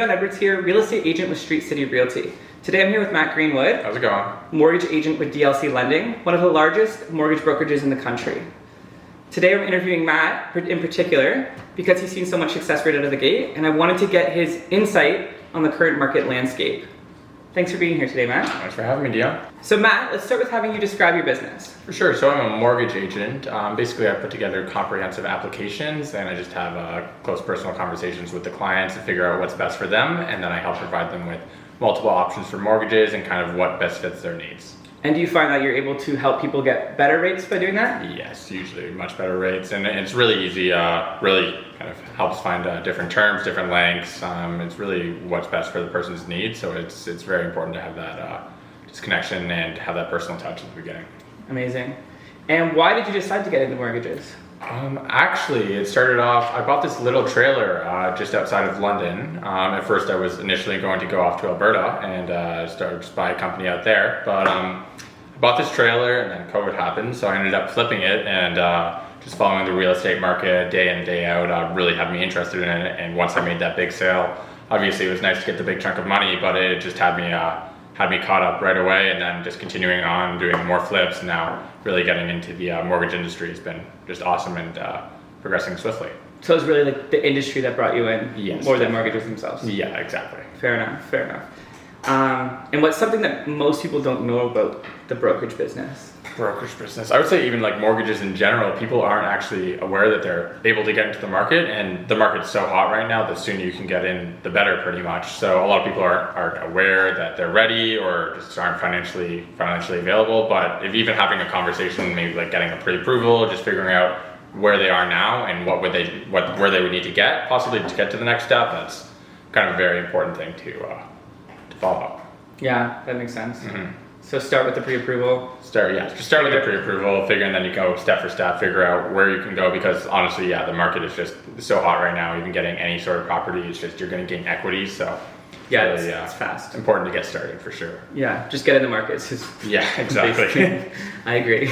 Dion Edwards here, real estate agent with Street City Realty. Today I'm here with Matt Greenwood. How's it going? Mortgage agent with DLC Lending, one of the largest mortgage brokerages in the country. Today I'm interviewing Matt in particular because he's seen so much success right out of the gate, and I wanted to get his insight on the current market landscape. Thanks for being here today, Matt. Thanks for having me, Dion. So Matt, let's start with having you describe your business. For sure. So I'm a mortgage agent. Basically, I put together comprehensive applications, and I just have close personal conversations with the clients to figure out what's best for them, and then I help provide them with multiple options for mortgages and kind of what best fits their needs. And do you find that you're able to help people get better rates by doing that? Yes, usually much better rates, and it's really easy. Really kind of helps find different terms, different lengths. It's really what's best for the person's needs. So it's very important to have that just connection and have that personal touch at the beginning. Amazing. And why did you decide to get into mortgages? Actually, it started off, I bought this little trailer just outside of London. At first I was initially going to go off to Alberta and start just buy a company out there. But I bought this trailer and then COVID happened, so I ended up flipping it and just following the real estate market day in and day out really had me interested in it. And once I made that big sale, obviously it was nice to get the big chunk of money, but it just had me caught up right away, and then just continuing on doing more flips. Now really getting into the mortgage industry has been just awesome and progressing swiftly. So it's really like the industry that brought you in, yes, more than mortgages themselves? Yeah, exactly. Fair enough. And what's something that most people don't know about the brokerage business? Brokerage business. I would say even like mortgages in general, people aren't actually aware that they're able to get into the market, and the market's so hot right now, the sooner you can get in, the better pretty much. So a lot of people aren't aware that they're ready or just aren't financially available. But if even having a conversation, maybe like getting a pre-approval, just figuring out where they are now and where they would need to get, possibly to get to the next step, that's kind of a very important thing to follow up. Yeah, that makes sense. Mm-hmm. So start with the pre-approval. Start with the pre-approval, figure, and then you go step for step, figure out where you can go, because honestly, the market is just so hot right now. Even getting any sort of property, it's just you're going to gain equity. So yeah, really, it's fast. Important to get started for sure. Yeah, just get in the market. It's just exactly. I agree.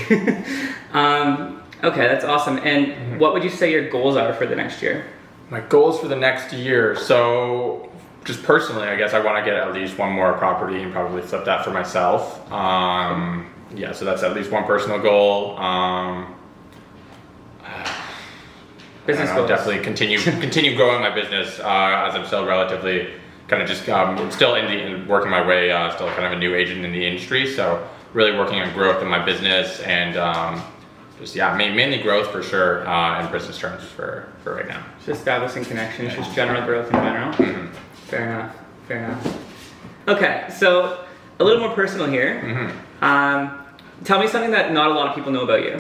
Okay, that's awesome. And what would you say your goals are for the next year? My goals for the next year. So just personally, I guess I want to get at least one more property and probably flip that for myself. So that's at least one personal goal. Business goals. Definitely continue growing my business as I'm still relatively kind of just still working my way, still kind of a new agent in the industry. So really working on growth in my business and mainly growth for sure in business terms for right now. Just establishing connections, just general growth in general. Mm-hmm. Fair enough. Okay, so a little more personal here. Mm-hmm. Tell me something that not a lot of people know about you.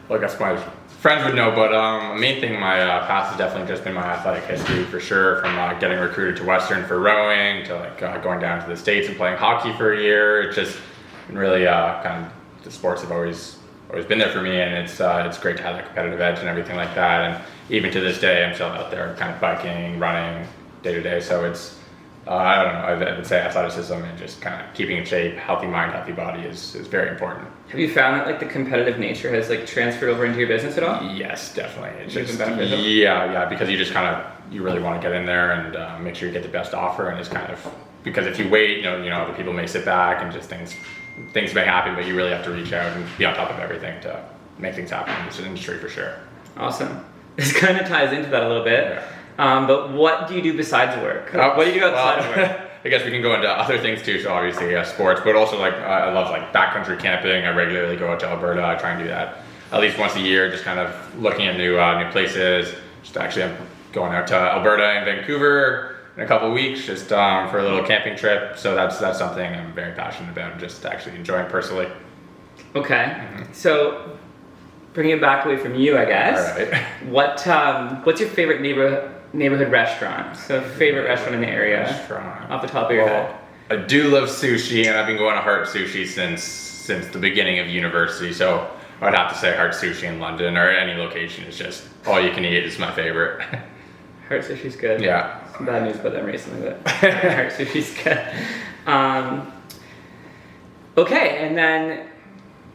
Well, I guess my friends would know, but the main thing in my past has definitely just been my athletic history for sure. From getting recruited to Western for rowing to going down to the States and playing hockey for a year. It's just been really kind of the sports have always been there for me, and it's great to have that competitive edge and everything like that. And even to this day, I'm still out there kind of biking, running day to day. So it's I don't know. I would say athleticism and just kind of keeping in shape, healthy mind, healthy body is very important. Have you found that like the competitive nature has like transferred over into your business at all? Yes, definitely. It's just beneficial? Yeah, because you just you really want to get in there and make sure you get the best offer, and it's kind of because if you wait, the people may sit back and just things may happen, but you really have to reach out and be on top of everything to make things happen in this industry for sure. Awesome. This kind of ties into that a little bit. Yeah. But what do you do besides work? What do you do outside of work? I guess we can go into other things too. So obviously sports, but also I love backcountry camping. I regularly go out to Alberta. I try and do that at least once a year, just kind of looking at new places. Just actually I'm going out to Alberta and Vancouver in a couple of weeks just for a little camping trip. So that's something I'm very passionate about, just actually enjoying personally. Okay. Mm-hmm. So bringing it back away from you, I guess. All right. What's your favorite neighborhood restaurant? So favorite restaurant in the area. Off the top of your head. I do love sushi, and I've been going to Heart Sushi since the beginning of university. So I'd have to say Heart Sushi in London or any location is just all you can eat is my favorite. Heart Sushi's good. Yeah. Some bad news about them recently, but Heart Sushi's good. Okay, and then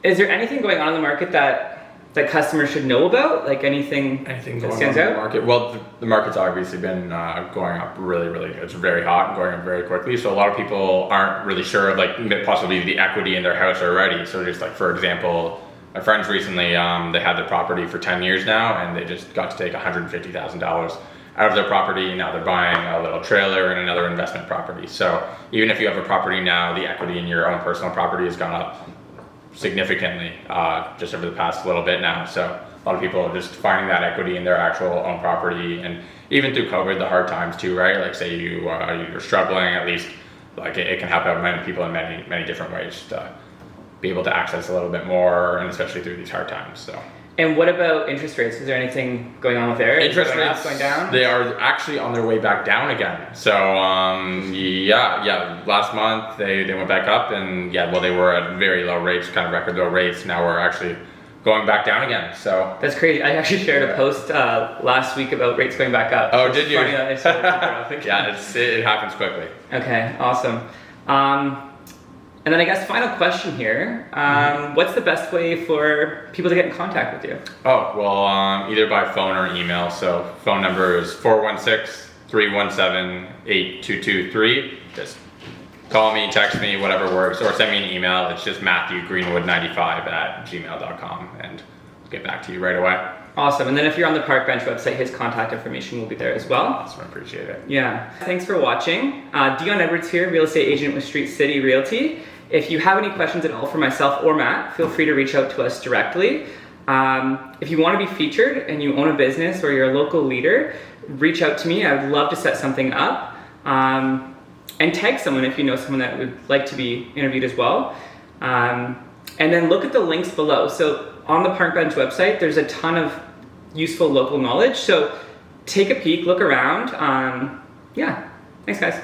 is there anything going on in the market that that customers should know about? Like anything going that on stands in the out? market? Well, the market's obviously been going up really. It's very hot and going up very quickly. So a lot of people aren't really sure of like possibly the equity in their house already. So just like, for example, my friends recently, they had their property for 10 years now, and they just got to take $150,000 out of their property. Now they're buying a little trailer and another investment property. So even if you have a property now, the equity in your own personal property has gone up significantly just over the past little bit now. So a lot of people are just finding that equity in their actual own property, and even through COVID, the hard times too, right? Like say you're struggling, at least like it can help out many people in many different ways to be able to access a little bit more, and especially through these hard times. So. And what about interest rates? Is there anything going on with there? Interest going rates up, going down? They are actually on their way back down again. So last month they went back up, and they were at very low rates, kind of record low rates. Now we're actually going back down again. So that's crazy. I actually shared a post last week about rates going back up. Oh, did you? Funny that they started to drop again. Yeah, it happens quickly. Okay, awesome. And then I guess final question here. What's the best way for people to get in contact with you? Oh, well, either by phone or email. So phone number is 416-317-8223. Just call me, text me, whatever works, or send me an email. It's just matthewgreenwood95@gmail.com, and I'll get back to you right away. Awesome. And then if you're on the Park Bench website, his contact information will be there as well. Awesome, I appreciate it. Yeah. Thanks for watching. Dion Edwards here, real estate agent with Street City Realty. If you have any questions at all for myself or Matt, feel free to reach out to us directly. If you want to be featured and you own a business or you're a local leader, reach out to me. I would love to set something up. And tag someone if you know someone that would like to be interviewed as well. And then look at the links below. So on the Park Bench website, there's a ton of useful local knowledge. So take a peek, look around. Thanks guys.